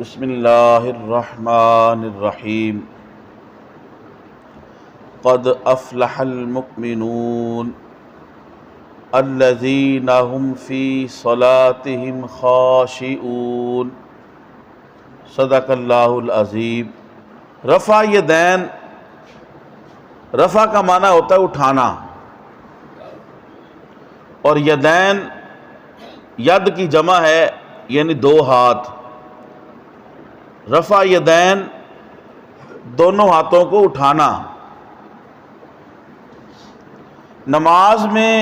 بسم اللہ الرحمن الرحیم قد افلح المؤمنون الذین هم فی صلاتهم خاشعون صدق اللہ العظیم۔ رفع یدین، رفع کا معنی ہوتا ہے اٹھانا، اور یدین ید کی جمع ہے یعنی دو ہاتھ۔ رفع یدین دونوں ہاتھوں کو اٹھانا۔ نماز میں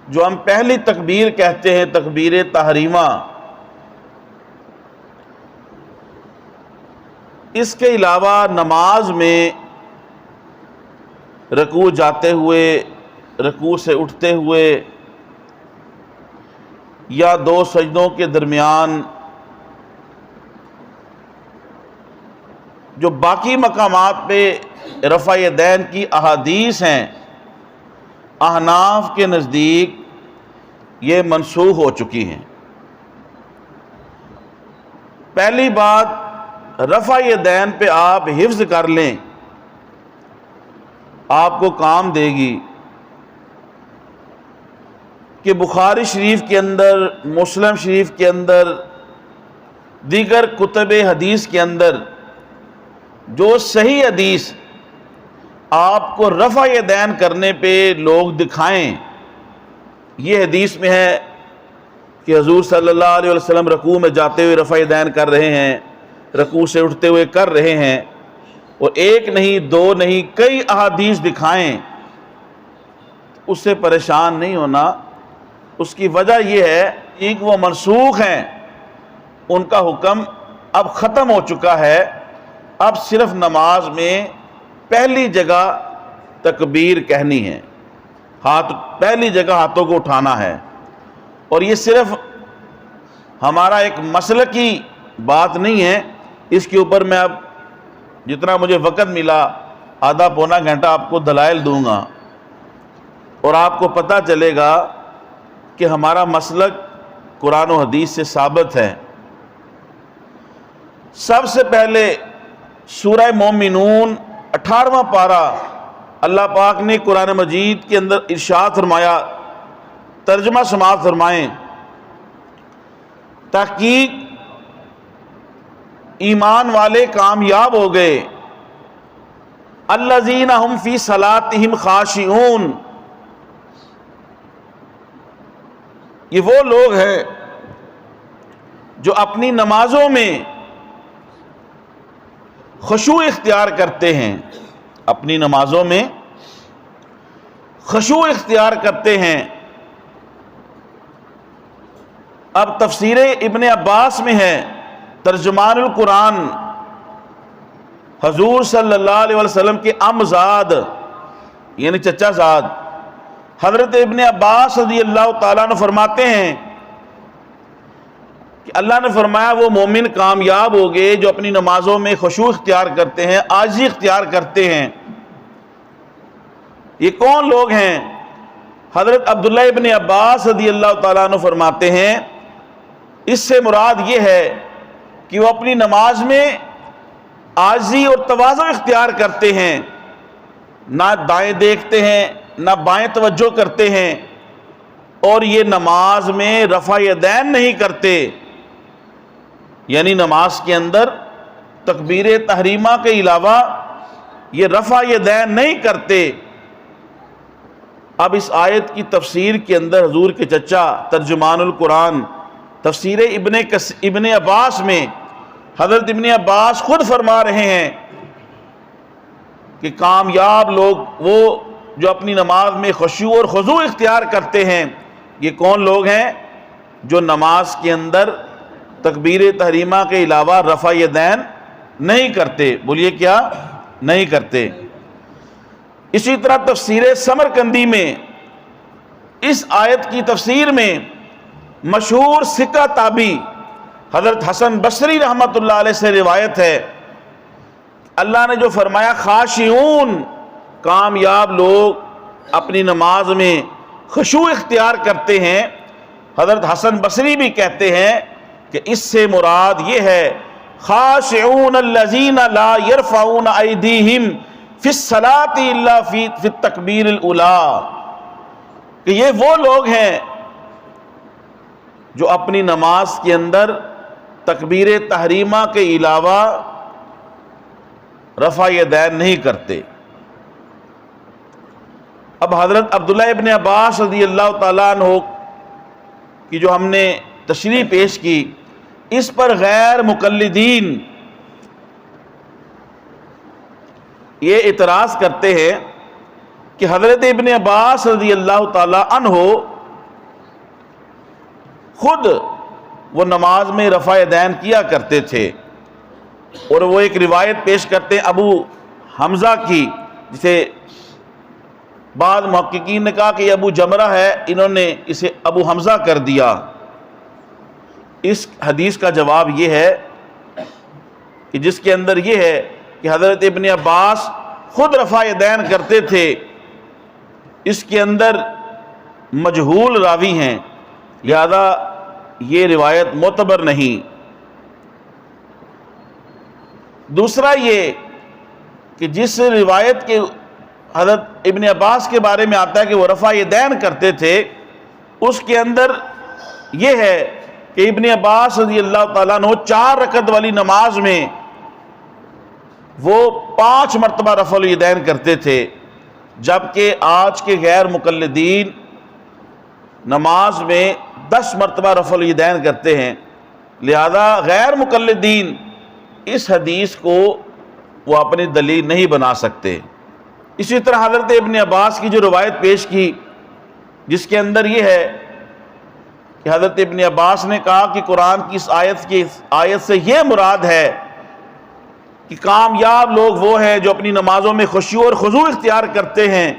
جو ہم پہلی تکبیر کہتے ہیں تکبیر تحریمہ، اس کے علاوہ نماز میں رکوع جاتے ہوئے، رکوع سے اٹھتے ہوئے، یا دو سجدوں کے درمیان جو باقی مقامات پہ رفع یدین کی احادیث ہیں، احناف کے نزدیک یہ منسوخ ہو چکی ہیں۔ پہلی بات، رفع یدین پہ آپ حفظ کر لیں، آپ کو کام دے گی کہ بخاری شریف کے اندر، مسلم شریف کے اندر، دیگر کتب حدیث کے اندر جو صحیح حدیث آپ کو رفع یدین کرنے پہ لوگ دکھائیں، یہ حدیث میں ہے کہ حضور صلی اللہ علیہ وسلم رکوع میں جاتے ہوئے رفع یدین کر رہے ہیں، رکوع سے اٹھتے ہوئے کر رہے ہیں، اور ایک نہیں دو نہیں کئی احادیث دکھائیں، اس سے پریشان نہیں ہونا۔ اس کی وجہ یہ ہے کہ وہ منسوخ ہیں، ان کا حکم اب ختم ہو چکا ہے۔ اب صرف نماز میں پہلی جگہ تکبیر کہنی ہے، پہلی جگہ ہاتھوں کو اٹھانا ہے، اور یہ صرف ہمارا ایک مسلک کی بات نہیں ہے۔ اس کے اوپر میں اب جتنا مجھے وقت ملا آدھا پونا گھنٹہ آپ کو دلائل دوں گا، اور آپ کو پتہ چلے گا کہ ہمارا مسلک قرآن و حدیث سے ثابت ہے۔ سب سے پہلے سورہ مومنون 18واں پارہ اللہ پاک نے قرآن مجید کے اندر ارشاد فرمایا، ترجمہ سماعت فرمائیں۔ تحقیق ایمان والے کامیاب ہو گئے، الذین هم فی صلاتہم خاشعون، یہ وہ لوگ ہیں جو اپنی نمازوں میں خشوع اختیار کرتے ہیں، اپنی نمازوں میں خشوع اختیار کرتے ہیں۔ اب تفسیر ابن عباس میں ہے، ترجمان القرآن حضور صلی اللہ علیہ وسلم کے امزاد یعنی چچا زاد حضرت ابن عباس رضی اللہ تعالیٰ عنہ فرماتے ہیں کہ اللہ نے فرمایا وہ مومن کامیاب ہو گئے جو اپنی نمازوں میں خشوع اختیار کرتے ہیں، عاجزی اختیار کرتے ہیں۔ یہ کون لوگ ہیں؟ حضرت عبداللہ ابن عباس رضی اللہ تعالیٰ عنہ فرماتے ہیں اس سے مراد یہ ہے کہ وہ اپنی نماز میں عاجزی اور تواضع اختیار کرتے ہیں، نہ دائیں دیکھتے ہیں نہ بائیں توجہ کرتے ہیں، اور یہ نماز میں رفع یدین نہیں کرتے، یعنی نماز کے اندر تکبیر تحریمہ کے علاوہ یہ رفع یدین نہیں کرتے۔ اب اس آیت کی تفسیر کے اندر حضور کے چچا ترجمان القرآن تفسیر ابن عباس میں حضرت ابن عباس خود فرما رہے ہیں کہ کامیاب لوگ وہ جو اپنی نماز میں خشوع اور خضوع اختیار کرتے ہیں۔ یہ کون لوگ ہیں؟ جو نماز کے اندر تکبیر تحریمہ کے علاوہ رفع یدین نہیں کرتے۔ بولیے کیا نہیں کرتے؟ اسی طرح تفسیر سمرقندی میں اس آیت کی تفسیر میں مشہور سکہ تابعی حضرت حسن بصری رحمۃ اللہ علیہ سے روایت ہے، اللہ نے جو فرمایا خاشعون، کامیاب لوگ اپنی نماز میں خشوع اختیار کرتے ہیں، حضرت حسن بصری بھی کہتے ہیں کہ اس سے مراد یہ ہے خاشعون الذین لا یرفعون ایدیہم فی الصلاۃ الا فی التکبیر الاولی، کہ یہ وہ لوگ ہیں جو اپنی نماز کے اندر تکبیر تحریمہ کے علاوہ رفع یدین نہیں کرتے۔ اب حضرت عبداللہ ابن عباس رضی اللہ تعالیٰ عنہ کی جو ہم نے تشریح پیش کی، اس پر غیر مقلدین یہ اعتراض کرتے ہیں کہ حضرت ابن عباس رضی اللہ تعالیٰ عنہ خود وہ نماز میں رفع یدین کیا کرتے تھے، اور وہ ایک روایت پیش کرتے ہیں ابو حمزہ کی، جسے بعض محققین نے کہا کہ یہ ابو جمرہ ہے، انہوں نے اسے ابو حمزہ کر دیا۔ اس حدیث کا جواب یہ ہے کہ جس کے اندر یہ ہے کہ حضرت ابن عباس خود رفع یدین کرتے تھے، اس کے اندر مجہول راوی ہیں، لہذا یہ روایت معتبر نہیں۔ دوسرا یہ کہ جس روایت کے حضرت ابن عباس کے بارے میں آتا ہے کہ وہ رفع یدین کرتے تھے، اس کے اندر یہ ہے کہ ابن عباس رضی اللہ تعالیٰ عنہ 4 رکعت والی نماز میں وہ 5 مرتبہ رفع الیدین کرتے تھے، جبکہ آج کے غیر مقلدین نماز میں 10 مرتبہ رفع الیدین کرتے ہیں، لہذا غیر مقلدین اس حدیث کو وہ اپنی دلیل نہیں بنا سکتے۔ اسی طرح حضرت ابن عباس کی جو روایت پیش کی، جس کے اندر یہ ہے کہ حضرت ابن عباس نے کہا کہ قرآن کی اس آیت سے یہ مراد ہے کہ کامیاب لوگ وہ ہیں جو اپنی نمازوں میں خشوع اور خضوع اختیار کرتے ہیں،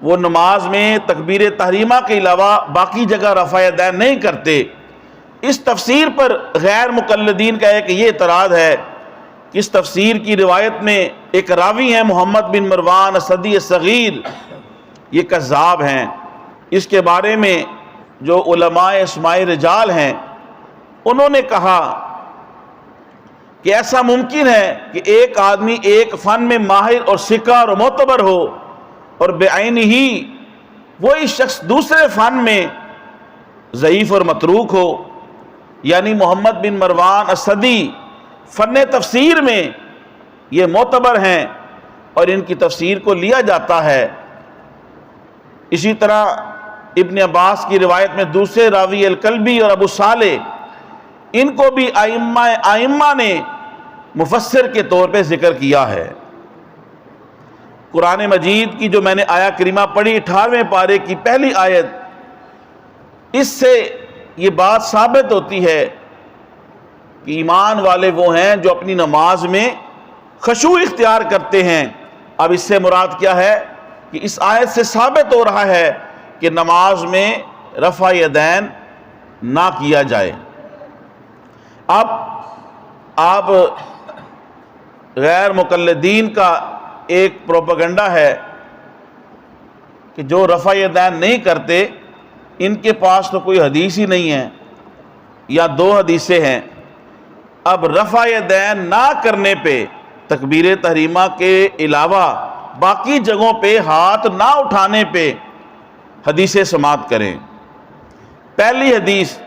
وہ نماز میں تکبیر تحریمہ کے علاوہ باقی جگہ رفع یدین نہیں کرتے۔ اس تفسیر پر غیر مقلدین کا ایک یہ اعتراض ہے کہ اس تفسیر کی روایت میں ایک راوی ہیں محمد بن مروان اسدی الصغیر، یہ کذاب ہیں۔ اس کے بارے میں جو علماء اسماء رجال ہیں انہوں نے کہا کہ ایسا ممکن ہے کہ ایک آدمی ایک فن میں ماہر اور ثقہ اور معتبر ہو، اور بعینہ ہی وہی شخص دوسرے فن میں ضعیف اور متروک ہو، یعنی محمد بن مروان اسدی فن تفسیر میں یہ معتبر ہیں اور ان کی تفسیر کو لیا جاتا ہے۔ اسی طرح ابن عباس کی روایت میں دوسرے راوی الکلبی اور ابو صالح، ان کو بھی ائمہ نے مفسر کے طور پہ ذکر کیا ہے۔ قرآن مجید کی جو میں نے آیہ کریمہ پڑھی 18ویں پارے کی پہلی آیت، اس سے یہ بات ثابت ہوتی ہے کہ ایمان والے وہ ہیں جو اپنی نماز میں خشوع اختیار کرتے ہیں۔ اب اس سے مراد کیا ہے کہ اس آیت سے ثابت ہو رہا ہے کہ نماز میں رفع یدین نہ کیا جائے۔ اب آپ غیر مقلدین کا ایک پروپیگنڈا ہے کہ جو رفع یدین نہیں کرتے ان کے پاس تو کوئی حدیث ہی نہیں ہے یا 2 حدیثیں ہیں۔ اب رفع یدین نہ کرنے پہ تکبیر تحریمہ کے علاوہ باقی جگہوں پہ ہاتھ نہ اٹھانے پہ حدیثیں سماعت کریں۔ پہلی حدیث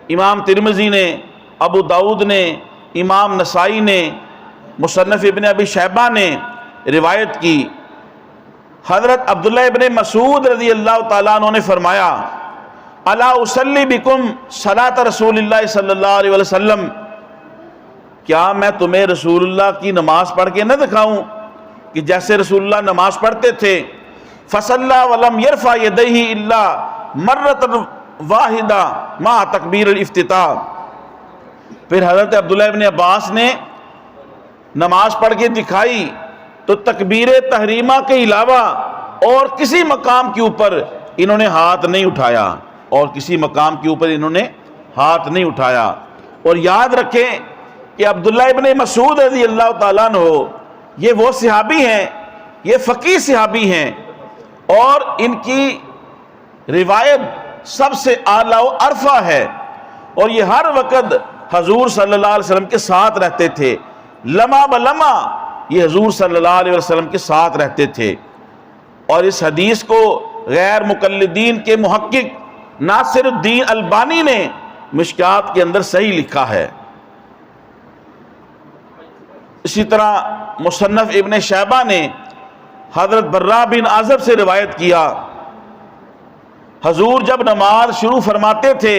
امام ترمذی نے، ابو داؤد نے، امام نسائی نے، مصنف ابن ابی شیبہ نے روایت کی۔ حضرت عبداللہ ابن مسعود رضی اللہ تعالیٰ عنہ نے فرمایا، الا اصلی بکم صلاۃ رسول اللہ صلی اللہ علیہ وسلم، کیا میں تمہیں رسول اللہ کی نماز پڑھ کے نہ دکھاؤں کہ جیسے رسول اللہ نماز پڑھتے تھے؟ فصلی ولم یرفع یدیہ الا مرۃ واحدہ مع تکبیر الافتتاح۔ پھر حضرت عبداللہ ابن عباس نے نماز پڑھ کے دکھائی تو تکبیر تحریمہ کے علاوہ اور کسی مقام کے اوپر انہوں نے ہاتھ نہیں اٹھایا، اور کسی مقام کے اوپر انہوں نے ہاتھ نہیں اٹھایا۔ اور یاد رکھیں کہ عبداللہ ابن مسعود رضی اللہ تعالیٰ عنہ یہ وہ صحابی ہیں، یہ فقیہ صحابی ہیں، اور ان کی روایت سب سے اعلیٰ و ارفع ہے، اور یہ ہر وقت حضور صلی اللہ علیہ وسلم کے ساتھ رہتے تھے، لمحہ بلمحہ یہ حضور صلی اللہ علیہ وسلم کے ساتھ رہتے تھے۔ اور اس حدیث کو غیر مقلدین کے محقق ناصر الدین البانی نے مشکات کے اندر صحیح لکھا ہے۔ اسی طرح مصنف ابن شیبہ نے حضرت برا بن عازب سے روایت کیا، حضور جب نماز شروع فرماتے تھے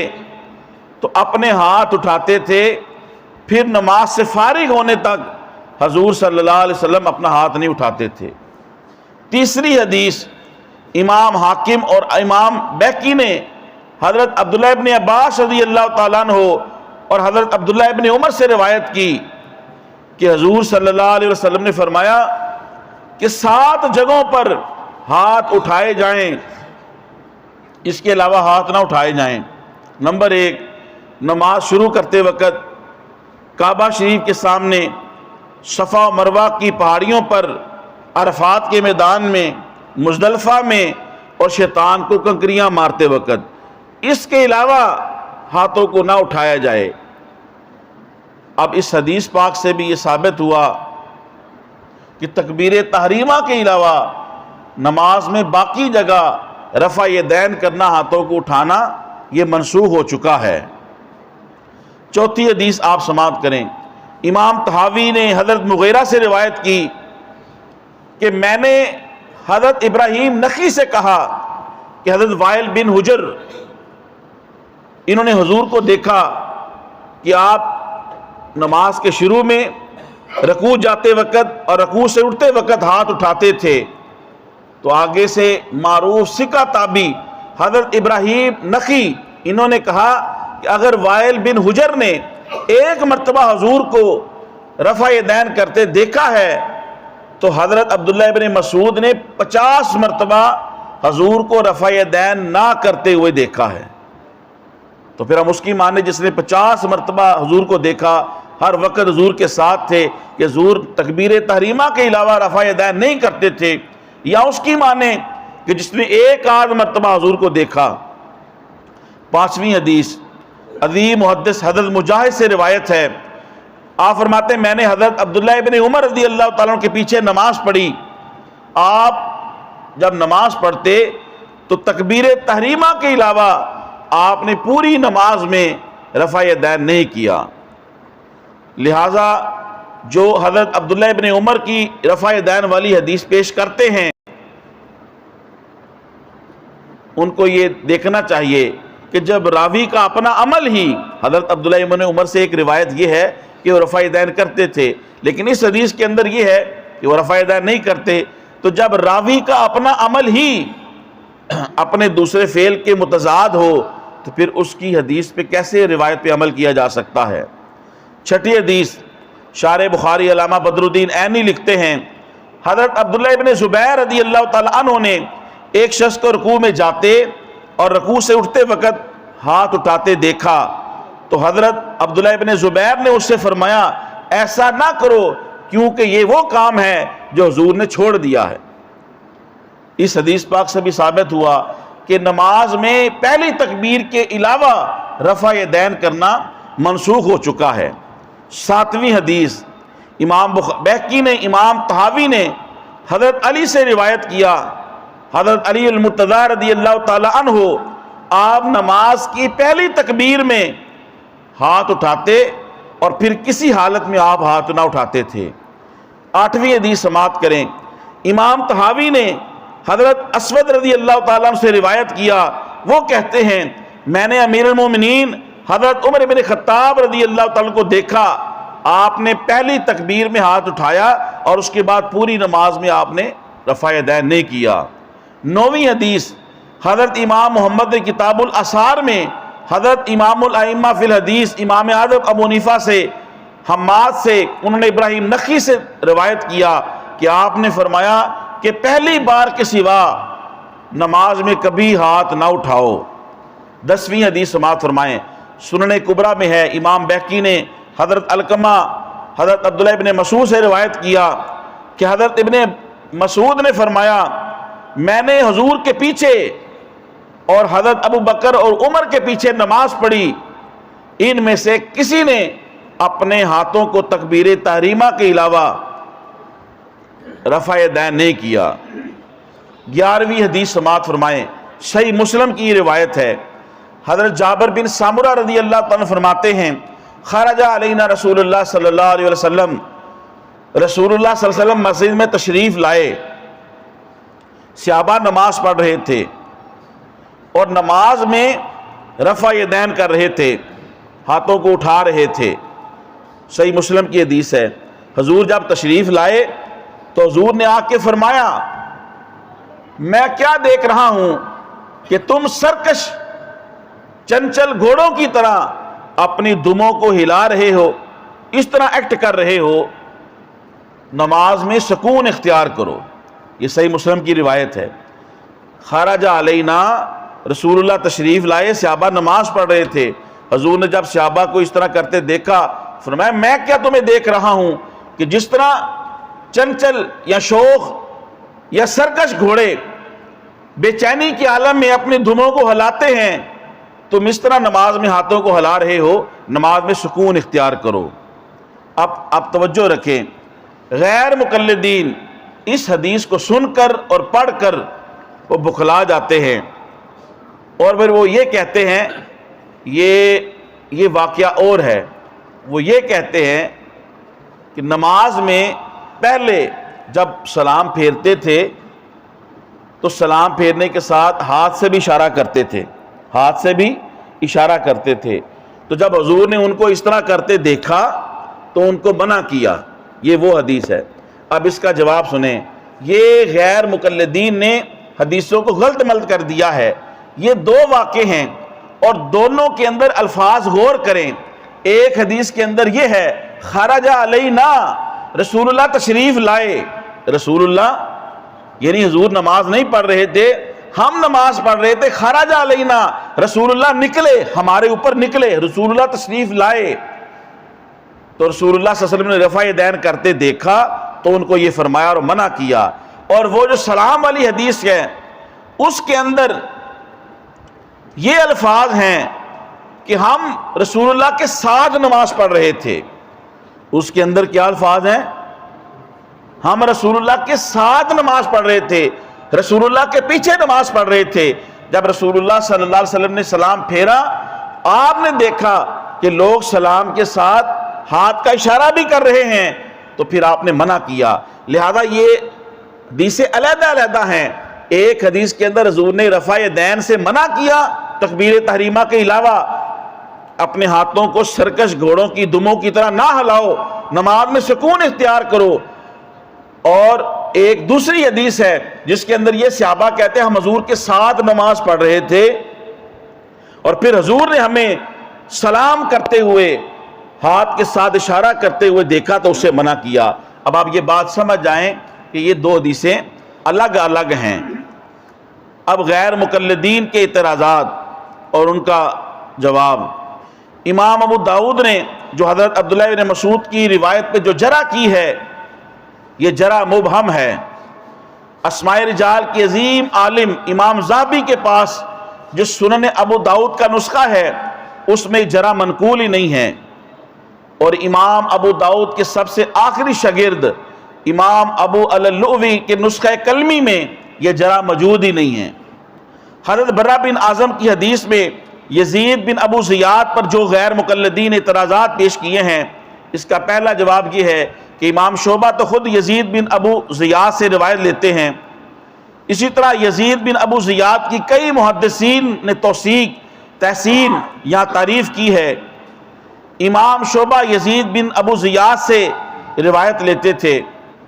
تو اپنے ہاتھ اٹھاتے تھے، پھر نماز سے فارغ ہونے تک حضور صلی اللہ علیہ وسلم اپنا ہاتھ نہیں اٹھاتے تھے۔ تیسری حدیث امام حاکم اور امام بیہقی نے حضرت عبداللہ ابن عباس رضی اللہ تعالیٰ عنہ اور حضرت عبداللہ ابن عمر سے روایت کی کہ حضور صلی اللہ علیہ وسلم نے فرمایا کہ 7 جگہوں پر ہاتھ اٹھائے جائیں، اس کے علاوہ ہاتھ نہ اٹھائے جائیں۔ نمبر 1، نماز شروع کرتے وقت کعبہ شریف کے سامنے، صفا و مروہ کی پہاڑیوں پر، عرفات کے میدان میں، مزدلفہ میں، اور شیطان کو کنکریاں مارتے وقت۔ اس کے علاوہ ہاتھوں کو نہ اٹھایا جائے۔ اب اس حدیث پاک سے بھی یہ ثابت ہوا کہ تکبیر تحریمہ کے علاوہ نماز میں باقی جگہ رفع یدین کرنا، ہاتھوں کو اٹھانا، یہ منسوخ ہو چکا ہے۔ چوتھی حدیث آپ سماعت کریں۔ امام طحاوی نے حضرت مغیرہ سے روایت کی کہ میں نے حضرت ابراہیم نخعی سے کہا کہ حضرت وائل بن حجر انہوں نے حضور کو دیکھا کہ آپ نماز کے شروع میں رکوع جاتے وقت اور رکوع سے اٹھتے وقت ہاتھ اٹھاتے تھے۔ تو آگے سے معروف ثقہ تابعی حضرت ابراہیم نخعی انہوں نے کہا کہ اگر وائل بن حجر نے ایک مرتبہ حضور کو رفع یدین کرتے دیکھا ہے تو حضرت عبداللہ ابن مسعود نے 50 مرتبہ حضور کو رفع یدین نہ کرتے ہوئے دیکھا ہے۔ تو پھر ہم اس کی مانیں جس نے 50 مرتبہ حضور کو دیکھا، ہر وقت حضور کے ساتھ تھے، کہ حضور تکبیر تحریمہ کے علاوہ رفع یدین نہیں کرتے تھے، یا اس کی مانیں کہ جس نے ایک آدھ مرتبہ حضور کو دیکھا۔ پانچویں حدیث عظیم محدث حضرت مجاہد سے روایت ہے، آپ فرماتے ہیں میں نے حضرت عبداللہ ابن عمر رضی اللہ تعالیٰ عنہ کے پیچھے نماز پڑھی۔ آپ جب نماز پڑھتے تو تکبیر تحریمہ کے علاوہ آپ نے پوری نماز میں رفع یدین نہیں کیا۔ لہٰذا جو حضرت عبداللہ ابن عمر کی رفع یدین والی حدیث پیش کرتے ہیں ان کو یہ دیکھنا چاہیے کہ جب راوی کا اپنا عمل ہی، حضرت عبداللہ ابن عمر سے ایک روایت یہ ہے کہ وہ رفع یدین کرتے تھے، لیکن اس حدیث کے اندر یہ ہے کہ وہ رفع یدین نہیں کرتے، تو جب راوی کا اپنا عمل ہی اپنے دوسرے فعل کے متضاد ہو تو پھر اس کی حدیث پہ کیسے روایت پہ عمل کیا جا سکتا ہے۔ چھٹی حدیث شارح بخاری علامہ بدر الدین عینی لکھتے ہیں حضرت عبداللہ ابن زبیر رضی اللہ تعالیٰ عنہ نے ایک شخص کو رکوع میں جاتے اور رکوع سے اٹھتے وقت ہاتھ اٹھاتے دیکھا تو حضرت عبداللہ ابن زبیر نے اس سے فرمایا ایسا نہ کرو کیونکہ یہ وہ کام ہے جو حضور نے چھوڑ دیا ہے۔ اس حدیث پاک سے بھی ثابت ہوا کہ نماز میں پہلی تکبیر کے علاوہ رفع یدین کرنا منسوخ ہو چکا ہے۔ ساتویں حدیث امام بیہقی نے، امام طحاوی نے حضرت علی سے روایت کیا، حضرت علی المرتضیٰ رضی اللہ تعالی عنہ آپ نماز کی پہلی تکبیر میں ہاتھ اٹھاتے اور پھر کسی حالت میں آپ ہاتھ نہ اٹھاتے تھے۔ آٹھویں حدیث سماعت کریں۔ امام طحاوی نے حضرت اسود رضی اللہ تعالیٰ عنہ سے روایت کیا، وہ کہتے ہیں میں نے امیر المومنین حضرت عمر بن خطاب رضی اللہ تعالیٰ کو دیکھا، آپ نے پہلی تکبیر میں ہاتھ اٹھایا اور اس کے بعد پوری نماز میں آپ نے رفع یدین نہیں کیا۔ نویں حدیث حضرت امام محمد کتاب الاسار میں حضرت امام الائمہ فی الحدیث امام اعظم ابو حنیفہ سے، حماد سے، انہوں نے ابراہیم نخعی سے روایت کیا کہ آپ نے فرمایا کہ پہلی بار کے سوا نماز میں کبھی ہاتھ نہ اٹھاؤ۔ 10ویں حدیث سماعت فرمائیں۔ سنن کبریٰ میں ہے، امام بیہقی نے حضرت علقمہ حضرت عبداللہ ابن مسعود سے روایت کیا کہ حضرت ابن مسعود نے فرمایا میں نے حضور کے پیچھے اور حضرت ابو بکر اور عمر کے پیچھے نماز پڑھی ان میں سے کسی نے اپنے ہاتھوں کو تکبیر تحریمہ کے علاوہ رفع یدین نہیں کیا۔ 11ویں حدیث سماعت فرمائیں، صحیح مسلم کی روایت ہے، حضرت جابر بن سامرہ رضی اللہ تعالیٰ فرماتے ہیں خرج علینا رسول اللہ صلی اللہ علیہ وسلم، رسول اللہ صلی اللہ علیہ وسلم مسجد میں تشریف لائے، صحابہ نماز پڑھ رہے تھے اور نماز میں رفع یدین کر رہے تھے، ہاتھوں کو اٹھا رہے تھے۔ صحیح مسلم کی حدیث ہے، حضور جب تشریف لائے تو حضور نے آ کے فرمایا میں کیا دیکھ رہا ہوں کہ تم سرکش چنچل گھوڑوں کی طرح اپنی دموں کو ہلا رہے ہو، اس طرح ایکٹ کر رہے ہو، نماز میں سکون اختیار کرو۔ یہ صحیح مسلم کی روایت ہے۔ خرج علینا، رسول اللہ تشریف لائے، صحابہ نماز پڑھ رہے تھے، حضور نے جب صحابہ کو اس طرح کرتے دیکھا فرمایا میں کیا تمہیں دیکھ رہا ہوں کہ جس طرح چنچل یا شوخ یا سرکش گھوڑے بے چینی کے عالم میں اپنی دھموں کو ہلاتے ہیں، تم اس طرح نماز میں ہاتھوں کو ہلا رہے ہو، نماز میں سکون اختیار کرو۔ اب توجہ رکھیں، غیر مقلدین اس حدیث کو سن کر اور پڑھ کر وہ بخلا جاتے ہیں اور پھر وہ یہ کہتے ہیں یہ واقعہ اور ہے، وہ یہ کہتے ہیں کہ نماز میں پہلے جب سلام پھیرتے تھے تو سلام پھیرنے کے ساتھ ہاتھ سے بھی اشارہ کرتے تھے، ہاتھ سے بھی اشارہ کرتے تھے، تو جب حضور نے ان کو اس طرح کرتے دیکھا تو ان کو منع کیا۔ یہ وہ حدیث ہے۔ اب اس کا جواب سنیں، یہ غیر مقلدین نے حدیثوں کو غلط ملت کر دیا ہے۔ یہ دو واقع ہیں اور دونوں کے اندر الفاظ غور کریں۔ ایک حدیث کے اندر یہ ہے خرج علینا، رسول اللہ تشریف لائے، رسول اللہ یعنی حضور نماز نہیں پڑھ رہے تھے، ہم نماز پڑھ رہے تھے، خرج علینا رسول اللہ نکلے، ہمارے اوپر نکلے، رسول اللہ تشریف لائے، تو رسول اللہ صلی اللہ علیہ وسلم نے رفع یدین کرتے دیکھا تو ان کو یہ فرمایا اور منع کیا۔ اور وہ جو سلام والی حدیث ہے اس کے اندر یہ الفاظ ہیں کہ ہم رسول اللہ کے ساتھ نماز پڑھ رہے تھے، اس کے اندر کیا الفاظ ہیں؟ ہم رسول اللہ کے ساتھ نماز پڑھ رہے تھے، رسول اللہ کے پیچھے نماز پڑھ رہے تھے۔ جب رسول اللہ صلی اللہ علیہ وسلم نے سلام پھیرا، آپ نے دیکھا کہ لوگ سلام کے ساتھ ہاتھ کا اشارہ بھی کر رہے ہیں، تو پھر آپ نے منع کیا۔ لہذا یہ حدیثیں علیحدہ علیحدہ ہیں۔ ایک حدیث کے اندر حضور نے رفع یدین سے منع کیا، تکبیر تحریمہ کے علاوہ اپنے ہاتھوں کو سرکش گھوڑوں کی دموں کی طرح نہ ہلاؤ، نماز میں سکون اختیار کرو۔ اور ایک دوسری حدیث ہے جس کے اندر یہ صحابہ کہتے ہیں ہم حضور کے ساتھ نماز پڑھ رہے تھے اور پھر حضور نے ہمیں سلام کرتے ہوئے ہاتھ کے ساتھ اشارہ کرتے ہوئے دیکھا تو اسے منع کیا۔ اب آپ یہ بات سمجھ جائیں کہ یہ دو حدیثیں الگ الگ ہیں۔ اب غیر مقلدین کے اعتراضات اور ان کا جواب، امام ابو داؤد نے جو حضرت عبداللہ بن مسعود کی روایت پہ جو جرح کی ہے، یہ جرح مبہم ہے۔ اسماء رجال کے عظیم عالم امام ذہبی کے پاس جو سنن ابو داؤد کا نسخہ ہے اس میں جرح منقول ہی نہیں ہے، اور امام ابو داؤد کے سب سے آخری شاگرد امام ابو اللؤلؤی کے نسخہ کلمی میں یہ جرح موجود ہی نہیں ہے۔ حضرت برہ بن اعظم کی حدیث میں یزید بن ابو زیاد پر جو غیر مقلدین اعتراضات پیش کیے ہیں، اس کا پہلا جواب یہ ہے کہ امام شعبہ تو خود یزید بن ابو زیاد سے روایت لیتے ہیں، اسی طرح یزید بن ابو زیاد کی کئی محدثین نے توثیق، تحسین یا تعریف کی ہے۔ امام شعبہ یزید بن ابو زیاد سے روایت لیتے تھے،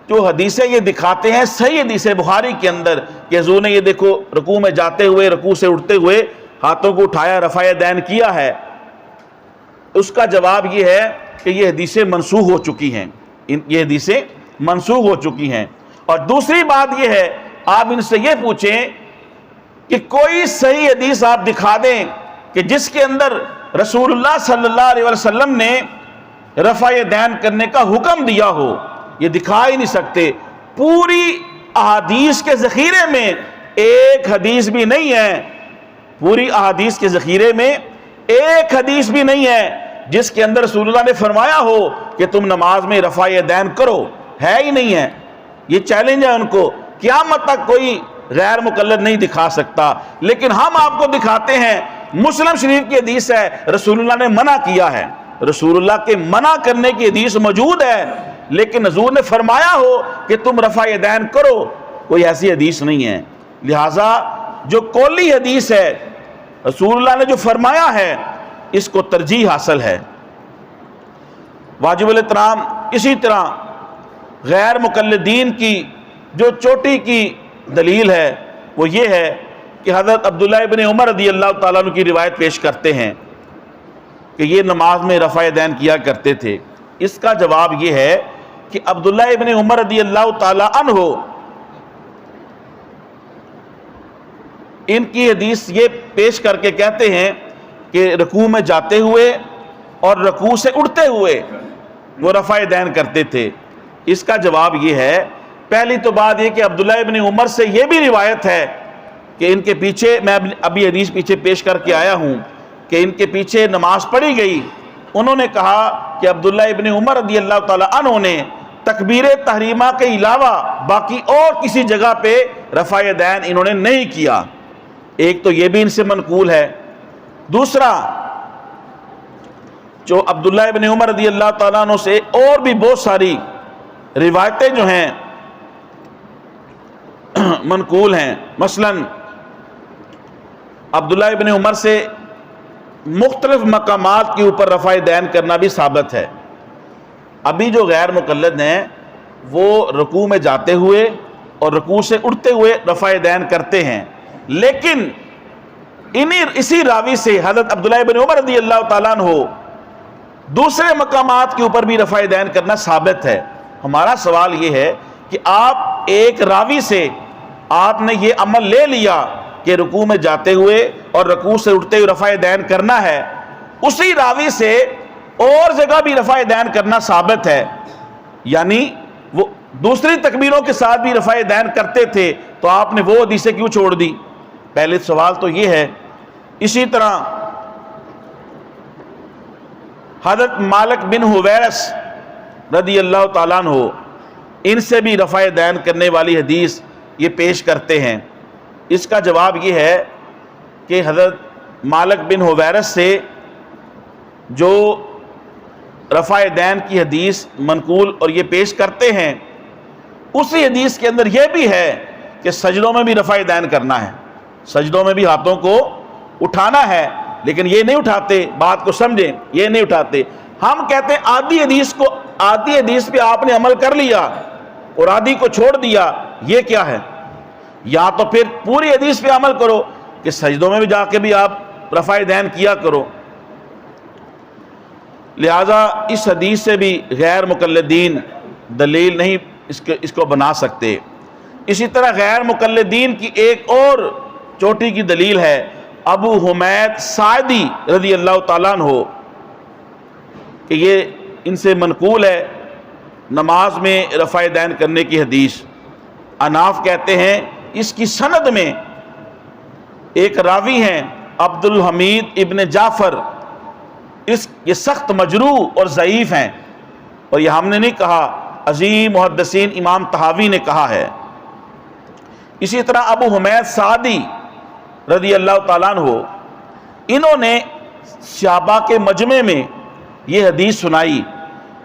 جو حدیثیں یہ دکھاتے ہیں صحیح حدیث بخاری کے اندر کہ حضور نے یہ دیکھو رکوع میں جاتے ہوئے، رکوع سے اٹھتے ہوئے ہاتھوں کو اٹھایا، رفع یدین کیا ہے، اس کا جواب یہ ہے کہ یہ حدیثیں منسوخ ہو چکی ہیں، یہ حدیثیں منسوخ ہو چکی ہیں۔ اور دوسری بات یہ ہے، آپ ان سے یہ پوچھیں کہ کوئی صحیح حدیث آپ دکھا دیں کہ جس کے اندر رسول اللہ صلی اللہ علیہ وسلم نے رفع یدین کرنے کا حکم دیا ہو، یہ دکھا ہی نہیں سکتے۔ پوری احادیث کے ذخیرے میں ایک حدیث بھی نہیں ہے، پوری احادیث کے ذخیرے میں ایک حدیث بھی نہیں ہے جس کے اندر رسول اللہ نے فرمایا ہو کہ تم نماز میں رفع یدین کرو، ہے ہی نہیں ہے۔ یہ چیلنج ہے ان کو، قیامت تک کوئی غیر مقلد نہیں دکھا سکتا، لیکن ہم آپ کو دکھاتے ہیں۔ مسلم شریف کی حدیث ہے، رسول اللہ نے منع کیا ہے، رسول اللہ کے منع کرنے کی حدیث موجود ہے، لیکن حضور نے فرمایا ہو کہ تم رفع یدین کرو، کوئی ایسی حدیث نہیں ہے۔ لہٰذا جو قولی حدیث ہے، رسول اللہ نے جو فرمایا ہے، اس کو ترجیح حاصل ہے۔ واجب الاحترام اسی طرح غیر مقلدین کی جو چوٹی کی دلیل ہے وہ یہ ہے کہ حضرت عبداللہ ابن عمر رضی اللہ تعالیٰ عنہ کی روایت پیش کرتے ہیں کہ یہ نماز میں رفع یدین کیا کرتے تھے۔ اس کا جواب یہ ہے کہ عبداللہ ابن عمر رضی اللہ تعالیٰ عنہ ان کی حدیث یہ پیش کر کے کہتے ہیں کہ رکوع میں جاتے ہوئے اور رکوع سے اٹھتے ہوئے وہ رفع یدین کرتے تھے۔ اس کا جواب یہ ہے، پہلی تو بات یہ کہ عبداللہ ابن عمر سے یہ بھی روایت ہے کہ ان کے پیچھے، میں ابھی حدیث پیچھے پیش کر کے آیا ہوں کہ ان کے پیچھے نماز پڑھی گئی، انہوں نے کہا کہ عبداللہ ابن عمر رضی اللہ تعالیٰ عنہ نے تکبیر تحریمہ کے علاوہ باقی اور کسی جگہ پہ رفع یدین انہوں نے نہیں کیا۔ ایک تو یہ بھی ان سے منقول ہے۔ دوسرا، جو عبداللہ ابن عمر رضی اللہ تعالیٰ عنہ سے اور بھی بہت ساری روایتیں جو ہیں منقول ہیں، مثلا عبداللہ ابن عمر سے مختلف مقامات کے اوپر رفع یدین کرنا بھی ثابت ہے۔ ابھی جو غیر مقلد ہیں وہ رکوع میں جاتے ہوئے اور رکوع سے اٹھتے ہوئے رفع یدین کرتے ہیں، لیکن اسی راوی سے حضرت عبداللہ ابن عمر رضی اللہ تعالیٰ عنہ دوسرے مقامات کے اوپر بھی رفع یدین کرنا ثابت ہے۔ ہمارا سوال یہ ہے کہ آپ ایک راوی سے آپ نے یہ عمل لے لیا کہ رکوع میں جاتے ہوئے اور رکوع سے اٹھتے ہوئے رفع یدین کرنا ہے، اسی راوی سے اور جگہ بھی رفع یدین کرنا ثابت ہے، یعنی وہ دوسری تکبیروں کے ساتھ بھی رفع یدین کرتے تھے، تو آپ نے وہ حدیثیں کیوں چھوڑ دی؟ پہلے سوال تو یہ ہے۔ اسی طرح حضرت مالک بن حویرث رضی اللہ تعالیٰ عنہ، ان سے بھی رفع یدین کرنے والی حدیث یہ پیش کرتے ہیں۔ اس کا جواب یہ ہے کہ حضرت مالک بن حویرث سے جو رفع یدین کی حدیث منقول اور یہ پیش کرتے ہیں، اسی حدیث کے اندر یہ بھی ہے کہ سجدوں میں بھی رفع یدین کرنا ہے، سجدوں میں بھی ہاتھوں کو اٹھانا ہے، لیکن یہ نہیں اٹھاتے، بات کو سمجھیں، یہ نہیں اٹھاتے۔ ہم کہتے ہیں آدھی حدیث پہ آپ نے عمل کر لیا اور آدھی کو چھوڑ دیا، یہ کیا ہے؟ یا تو پھر پوری حدیث پہ عمل کرو کہ سجدوں میں بھی جا کے بھی آپ رفع یدین کیا کرو۔ لہذا اس حدیث سے بھی غیر مقلدین دلیل نہیں اس کو بنا سکتے۔ اسی طرح غیر مقلدین کی ایک اور چوٹی کی دلیل ہے ابو حمید ساعدی رضی اللہ تعالیٰ عنہ، کہ یہ ان سے منقول ہے نماز میں رفع یدین کرنے کی حدیث۔ اناف کہتے ہیں اس کی سند میں ایک راوی ہیں عبد الحمید ابن جعفر، یہ سخت مجروح اور ضعیف ہیں، اور یہ ہم نے نہیں کہا، عظیم محدثین امام طحاوی نے کہا ہے۔ اسی طرح ابو حمید سعدی رضی اللہ تعالیٰ عنہ، انہوں نے صحابہ کے مجمع میں یہ حدیث سنائی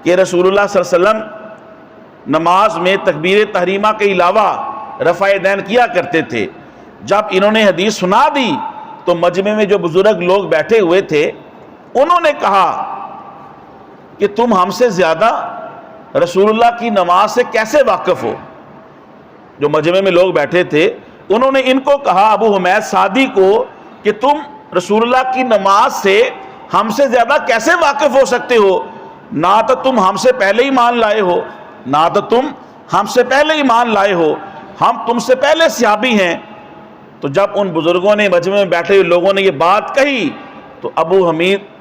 کہ رسول اللہ صلی اللہ علیہ وسلم نماز میں تکبیر تحریمہ کے علاوہ رفع یدین کیا کرتے تھے۔ جب انہوں نے حدیث سنا دی تو مجمع میں جو بزرگ لوگ بیٹھے ہوئے تھے انہوں نے کہا کہ تم ہم سے زیادہ رسول اللہ کی نماز سے کیسے واقف ہو؟ جو مجمع میں لوگ بیٹھے تھے انہوں نے ان کو کہا، ابو حمید سعدی کو، کہ تم رسول اللہ کی نماز سے ہم سے زیادہ کیسے واقف ہو سکتے ہو؟ نہ تو تم ہم سے پہلے ایمان لائے ہو، نہ تو تم ہم سے پہلے ایمان لائے ہو، ہم تم سے پہلے صحابی ہیں۔ تو جب ان بزرگوں نے مجمع میں بیٹھے ہوئے لوگوں نے یہ بات کہی تو ابو حمید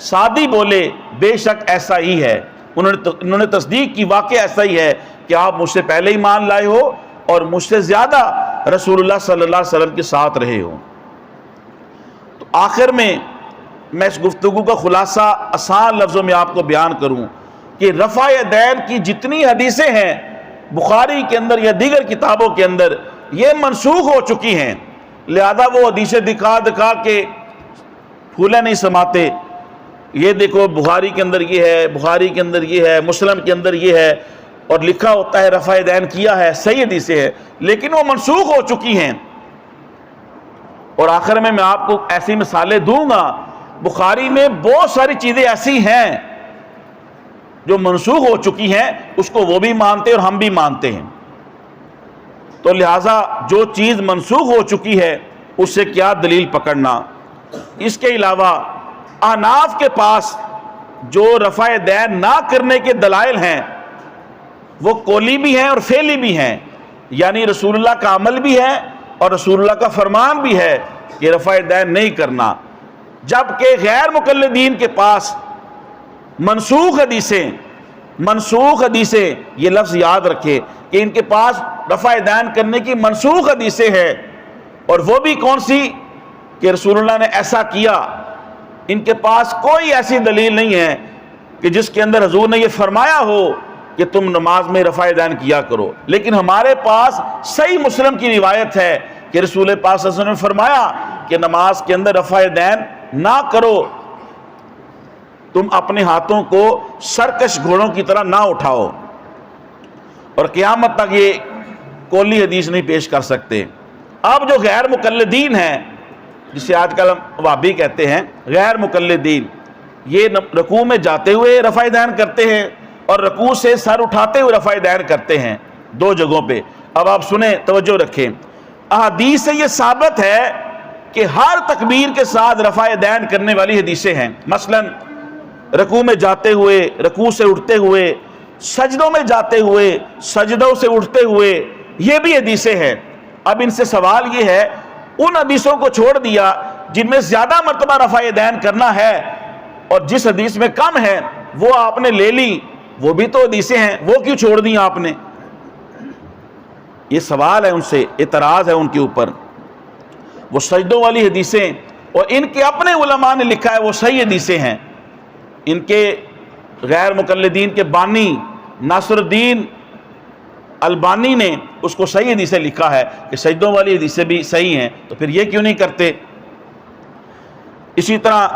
سعدی بولے بے شک ایسا ہی ہے، انہوں نے تصدیق کی، واقع ایسا ہی ہے کہ آپ مجھ سے پہلے ایمان لائے ہو اور مجھ سے زیادہ رسول اللہ صلی اللہ علیہ وسلم کے ساتھ رہے ہو۔ تو آخر میں میں اس گفتگو کا خلاصہ آسان لفظوں میں آپ کو بیان کروں کہ رفع یدین کی جتنی حدیثیں ہیں بخاری کے اندر یا دیگر کتابوں کے اندر، یہ منسوخ ہو چکی ہیں، لہذا وہ حدیثیں دکھا دکھا کے پھولے نہیں سماتے، یہ دیکھو بخاری کے اندر یہ ہے، بخاری کے اندر یہ ہے، مسلم کے اندر یہ ہے، اور لکھا ہوتا ہے رفع یدین کیا ہے، صحیح حدیثیں ہیں، لیکن وہ منسوخ ہو چکی ہیں۔ اور آخر میں آپ کو ایسی مثالیں دوں گا، بخاری میں بہت ساری چیزیں ایسی ہیں جو منسوخ ہو چکی ہیں، اس کو وہ بھی مانتے اور ہم بھی مانتے ہیں۔ تو لہٰذا جو چیز منسوخ ہو چکی ہے اس سے کیا دلیل پکڑنا۔ اس کے علاوہ احناف کے پاس جو رفع یدین نہ کرنے کے دلائل ہیں وہ قولی بھی ہیں اور فعلی بھی ہیں، یعنی رسول اللہ کا عمل بھی ہے اور رسول اللہ کا فرمان بھی ہے کہ رفع یدین نہیں کرنا، جبکہ غیر مقلدین کے پاس منسوخ حدیثیں، یہ لفظ یاد رکھے کہ ان کے پاس رفع یدین کرنے کی منسوخ حدیثیں ہیں، اور وہ بھی کون سی کہ رسول اللہ نے ایسا کیا۔ ان کے پاس کوئی ایسی دلیل نہیں ہے کہ جس کے اندر حضور نے یہ فرمایا ہو کہ تم نماز میں رفع یدین کیا کرو، لیکن ہمارے پاس صحیح مسلم کی روایت ہے کہ رسول پاک صلی اللہ علیہ وسلم نے فرمایا کہ نماز کے اندر رفع یدین نہ کرو، تم اپنے ہاتھوں کو سرکش گھوڑوں کی طرح نہ اٹھاؤ، اور قیامت تک یہ قولی حدیث نہیں پیش کر سکتے۔ اب جو غیر مقلدین ہیں، جسے آج کل ہم وہابی کہتے ہیں، غیر مقلدین، یہ رکوع میں جاتے ہوئے رفع یدین کرتے ہیں اور رکوع سے سر اٹھاتے ہوئے رفع یدین کرتے ہیں، دو جگہوں پہ۔ اب آپ سنیں، توجہ رکھیں، احادیث سے یہ ثابت ہے کہ ہر تکبیر کے ساتھ رفع یدین کرنے والی حدیثیں ہیں، مثلا رکوع میں جاتے ہوئے، رکوع سے اٹھتے ہوئے، سجدوں میں جاتے ہوئے، سجدوں سے اٹھتے ہوئے، یہ بھی حدیثیں ہیں۔ اب ان سے سوال یہ ہے، ان حدیثوں کو چھوڑ دیا جن میں زیادہ مرتبہ رفع یدین کرنا ہے، اور جس حدیث میں کم ہے وہ آپ نے لے لی، وہ بھی تو حدیثیں ہیں، وہ کیوں چھوڑ دی آپ نے؟ یہ سوال ہے ان سے، اعتراض ہے ان کے اوپر۔ وہ سجدوں والی حدیثیں، اور ان کے اپنے علماء نے لکھا ہے وہ صحیح حدیثیں ہیں، ان کے غیر مقلدین کے بانی ناصر الدین البانی نے اس کو صحیح حدیثیں لکھا ہے کہ سجدوں والی حدیثیں بھی صحیح ہیں، تو پھر یہ کیوں نہیں کرتے؟ اسی طرح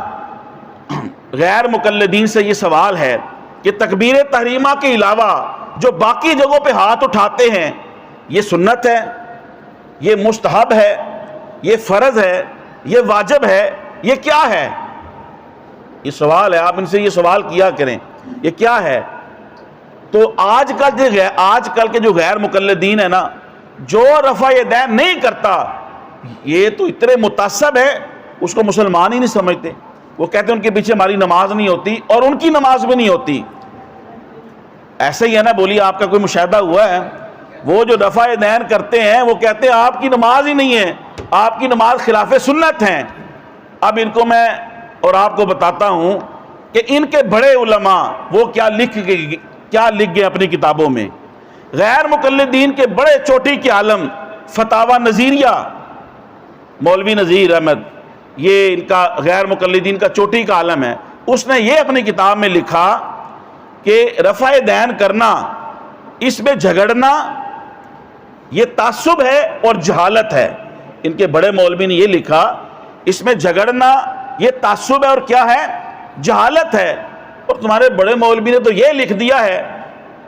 غیر مقلدین سے یہ سوال ہے کہ تکبیر تحریمہ کے علاوہ جو باقی جگہوں پہ ہاتھ اٹھاتے ہیں، یہ سنت ہے، یہ مستحب ہے، یہ فرض ہے، یہ واجب ہے، یہ کیا ہے؟ یہ سوال ہے، آپ ان سے یہ سوال کیا کریں، یہ کیا ہے؟ تو آج کل کے جو غیر مقلدین ہیں نا، جو رفع یدین نہیں کرتا، یہ تو اتنے متعصب ہے، اس کو مسلمان ہی نہیں سمجھتے۔ وہ کہتے ہیں ان کے پیچھے ہماری نماز نہیں ہوتی، اور ان کی نماز بھی نہیں ہوتی۔ ایسے ہی ہے نا، بولیے آپ کا کوئی مشاہدہ ہوا ہے؟ وہ جو رفع یدین کرتے ہیں وہ کہتے ہیں آپ کی نماز ہی نہیں ہے، آپ کی نماز خلاف سنت ہیں۔ اب ان کو میں اور آپ کو بتاتا ہوں کہ ان کے بڑے علماء وہ کیا لکھ گئے اپنی کتابوں میں۔ غیر مقلدین کے بڑے چوٹی کے عالم فتاوی نظیریہ، مولوی نذیر احمد، یہ ان کا غیر مقلدین کا چوٹی کا عالم ہے، اس نے یہ اپنی کتاب میں لکھا کہ رفع یدین کرنا، اس میں جھگڑنا، یہ تعصب ہے اور جہالت ہے۔ ان کے بڑے مولوی نے یہ لکھا، اس میں جھگڑنا یہ تعصب ہے اور کیا ہے؟ جہالت ہے۔ اور تمہارے بڑے مولوی نے تو یہ لکھ دیا ہے،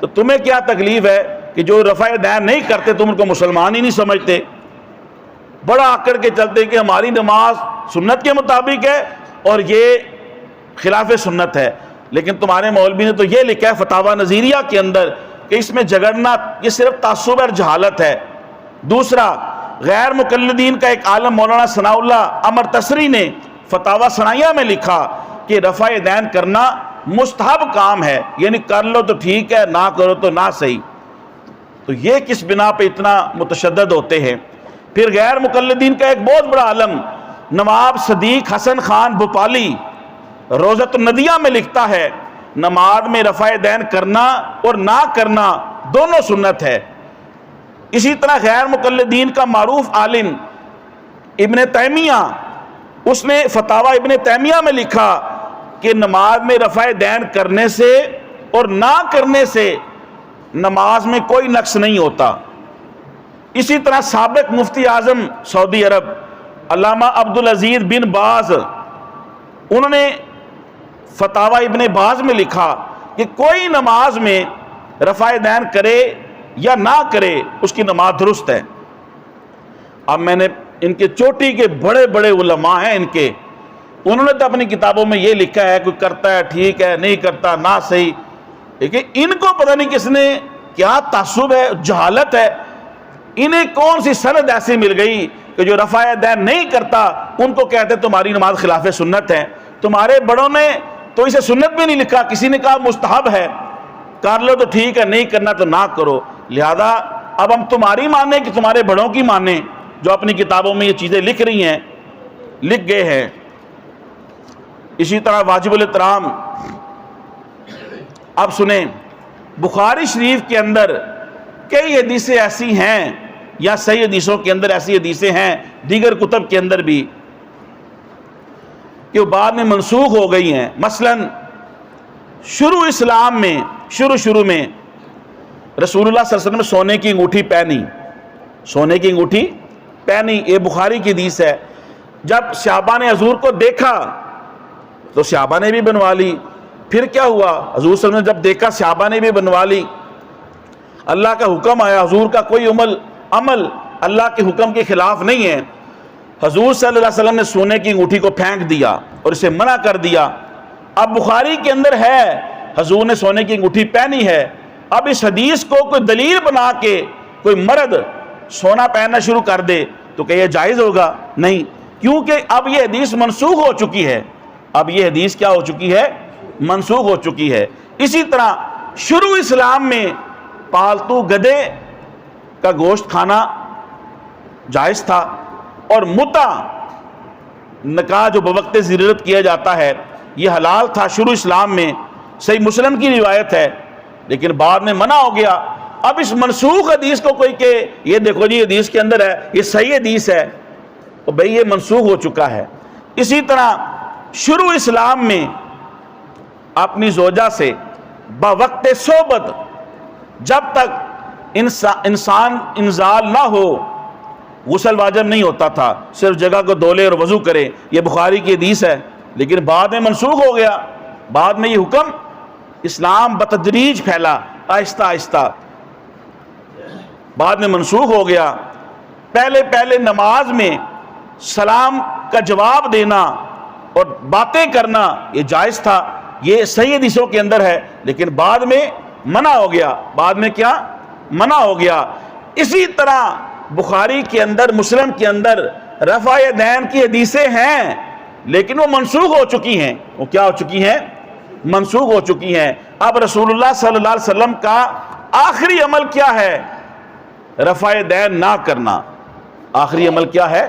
تو تمہیں کیا تکلیف ہے کہ جو رفع یدین نہیں کرتے تم ان کو مسلمان ہی نہیں سمجھتے؟ بڑا آکڑ کے چلتے کہ ہماری نماز سنت کے مطابق ہے اور یہ خلاف سنت ہے، لیکن تمہارے مولوی نے تو یہ لکھا ہے فتاوی نظیریہ کے اندر کہ اس میں جھگڑنا یہ صرف تعصب اور جہالت ہے۔ دوسرا، غیر مقلدین کا ایک عالم مولانا ثناء اللہ امر تسری نے فتاوی ثنائیہ میں لکھا کہ رفع یدین کرنا مستحب کام ہے، یعنی کر لو تو ٹھیک ہے، نہ کرو تو نہ صحیح۔ تو یہ کس بنا پہ اتنا متشدد ہوتے ہیں؟ پھر غیر مقلدین کا ایک بہت بڑا عالم نواب صدیق حسن خان بھوپالی روضۃ الندیہ میں لکھتا ہے، نماز میں رفع یدین کرنا اور نہ کرنا دونوں سنت ہے۔ اسی طرح غیر مقلدین کا معروف عالم ابن تیمیہ اس نے فتاوی ابن تیمیہ میں لکھا کہ نماز میں رفع دین کرنے سے اور نہ کرنے سے نماز میں کوئی نقص نہیں ہوتا۔ اسی طرح سابق مفتی اعظم سعودی عرب علامہ عبدالعزیز بن باز، انہوں نے فتاوی ابن باز میں لکھا کہ کوئی نماز میں رفع دین کرے یا نہ کرے اس کی نماز درست ہے۔ اب میں نے ان کے چوٹی کے بڑے بڑے علماء ہیں ان کے، انہوں نے تو اپنی کتابوں میں یہ لکھا ہے کوئی کرتا ہے ٹھیک ہے، نہیں کرتا نہ صحیح، لیکن ان کو پتہ نہیں کس نے کیا تعصب ہے، جہالت ہے، انہیں کون سی سند ایسی مل گئی کہ جو رفع دین نہیں کرتا ان کو کہتے تمہاری نماز خلاف سنت ہے۔ تمہارے بڑوں نے تو اسے سنت بھی نہیں لکھا، کسی نے کہا مستحب ہے، کر لو تو ٹھیک ہے، نہیں کرنا تو نہ کرو۔ لہذا اب ہم تمہاری مانیں کہ تمہارے بڑوں کی مانیں جو اپنی کتابوں میں یہ چیزیں لکھ رہی ہیں، لکھ گئے ہیں۔ اسی طرح واجب الاحترام، اب سنیں، بخاری شریف کے اندر کئی حدیثیں ایسی ہیں یا صحیح حدیثوں کے اندر ایسی حدیثیں ہیں، دیگر کتب کے اندر بھی، کہ وہ بعد میں منسوخ ہو گئی ہیں۔ مثلا شروع اسلام میں شروع میں رسول اللہ صلی اللہ علیہ وسلم سونے کی انگوٹھی پہنی، سونے کی انگوٹھی پہنی، یہ بخاری کی حدیث ہے۔ جب صحابہ نے حضور کو دیکھا تو صحابہ نے بھی بنوا لی۔ پھر کیا ہوا، حضور صلی اللہ علیہ وسلم نے جب دیکھا صحابہ نے بھی بنوا لی، اللہ کا حکم آیا، حضور کا کوئی عمل اللہ کے حکم کے خلاف نہیں ہے۔ حضور صلی اللہ علیہ وسلم نے سونے کی انگوٹھی کو پھینک دیا اور اسے منع کر دیا۔ اب بخاری کے اندر ہے حضور نے سونے کی انگوٹھی پہنی ہے، اب اس حدیث کو کوئی دلیل بنا کے کوئی مرد سونا پہننا شروع کر دے تو کہ یہ جائز ہوگا؟ نہیں، کیونکہ اب یہ حدیث منسوخ ہو چکی ہے، اب یہ حدیث کیا ہو چکی ہے؟ منسوخ ہو چکی ہے۔ اسی طرح شروع اسلام میں پالتو گدھے کا گوشت کھانا جائز تھا، اور متع نکاح جو بوقت ضرورت کیا جاتا ہے یہ حلال تھا شروع اسلام میں، صحیح مسلم کی روایت ہے، لیکن بعد میں منع ہو گیا۔ اب اس منسوخ حدیث کو کوئی کہ یہ دیکھو جی حدیث کے اندر ہے، یہ صحیح حدیث ہے، تو بھئی یہ منسوخ ہو چکا ہے۔ اسی طرح شروع اسلام میں اپنی زوجہ سے بوقت صحبت جب تک انسان انزال نہ ہو غسل واجب نہیں ہوتا تھا، صرف جگہ کو دھو لے اور وضو کرے، یہ بخاری کی حدیث ہے، لیکن بعد میں منسوخ ہو گیا۔ بعد میں یہ حکم اسلام بتدریج پھیلا، آہستہ آہستہ بعد میں منسوخ ہو گیا۔ پہلے نماز میں سلام کا جواب دینا اور باتیں کرنا یہ جائز تھا، یہ صحیح حدیثوں کے اندر ہے، لیکن بعد میں منع ہو گیا۔ بعد میں کیا منع ہو گیا؟ اسی طرح بخاری کے اندر مسلم کے اندر رفع دین کی حدیثیں ہیں، لیکن وہ منسوخ ہو چکی ہیں۔ وہ کیا ہو چکی ہیں؟ منسوخ ہو چکی ہیں۔ اب رسول اللہ صلی اللہ علیہ وسلم کا آخری عمل کیا ہے؟ رفع دین نہ کرنا۔ آخری عمل کیا ہے؟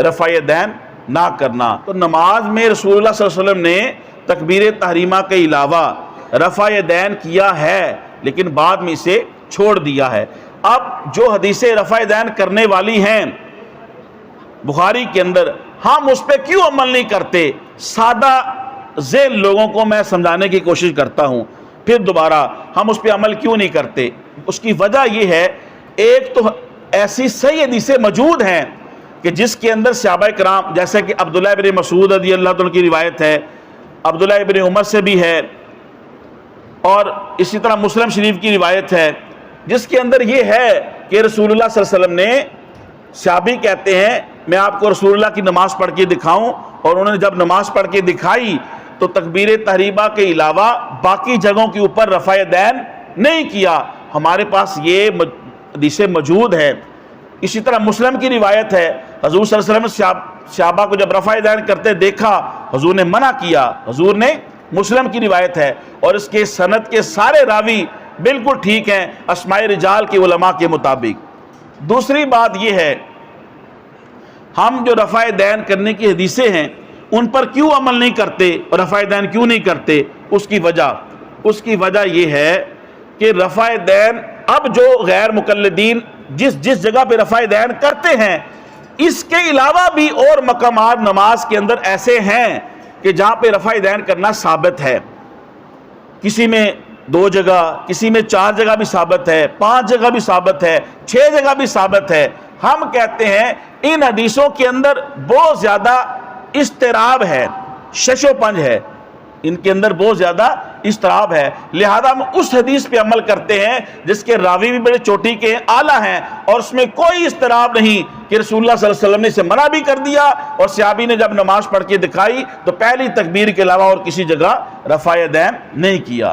رفع دین نہ کرنا۔ تو نماز میں رسول اللہ صلی اللہ علیہ وسلم نے تکبیر تحریمہ کے علاوہ رفع دین کیا ہے، لیکن بعد میں اسے چھوڑ دیا ہے۔ اب جو حدیثیں رفع دین کرنے والی ہیں بخاری کے اندر، ہم اس پہ کیوں عمل نہیں کرتے؟ سادہ ذہن لوگوں کو میں سمجھانے کی کوشش کرتا ہوں، پھر دوبارہ ہم اس پہ عمل کیوں نہیں کرتے؟ اس کی وجہ یہ ہے، ایک تو ایسی صحیح حدیثیں موجود ہیں کہ جس کے اندر صحابہ کرام، جیسے کہ عبداللہ ابن مسعود رضی اللہ عنہ کی روایت ہے، عبداللہ ابن عمر سے بھی ہے، اور اسی طرح مسلم شریف کی روایت ہے، جس کے اندر یہ ہے کہ رسول اللہ صلی اللہ علیہ وسلم نے، صحابی کہتے ہیں میں آپ کو رسول اللہ کی نماز پڑھ کے دکھاؤں، اور انہوں نے جب نماز پڑھ کے دکھائی تو تکبیر تحریمہ کے علاوہ باقی جگہوں کے اوپر رفع دین نہیں کیا۔ ہمارے پاس یہ حدیثیں موجود ہیں۔ اسی طرح مسلم کی روایت ہے، حضور صلی اللہ علیہ وسلم نے صحابہ کو جب رفع دین کرتے دیکھا، حضور نے منع کیا، حضور نے، مسلم کی روایت ہے، اور اس کے سند کے سارے راوی بالکل ٹھیک ہیں اسماء رجال کے علماء کے مطابق۔ دوسری بات یہ ہے، ہم جو رفع دین کرنے کی حدیثیں ہیں ان پر کیوں عمل نہیں کرتے اور رفع دین کیوں نہیں کرتے؟ اس کی وجہ یہ ہے کہ رفع دین اب جو غیر مقلدین جس جگہ پہ رفع دین کرتے ہیں، اس کے علاوہ بھی اور مقامات نماز کے اندر ایسے ہیں کہ جہاں پہ رفع یدین کرنا ثابت ہے، کسی میں 2 جگہ، کسی میں 4 جگہ بھی ثابت ہے، 5 جگہ بھی ثابت ہے، 6 جگہ بھی ثابت ہے۔ ہم کہتے ہیں ان حدیثوں کے اندر بہت زیادہ اضطراب ہے، شش و پنج ہے، ان کے اندر بہت زیادہ اضطراب ہے، لہذا ہم اس حدیث پہ عمل کرتے ہیں جس کے راوی بھی بڑے چوٹی کے اعلیٰ ہیں اور اس میں کوئی اضطراب نہیں کہ رسول اللہ صلی اللہ علیہ وسلم نے اسے منع بھی کر دیا، اور صحابی نے جب نماز پڑھ کے دکھائی تو پہلی تکبیر کے علاوہ اور کسی جگہ رفع یدین نہیں کیا۔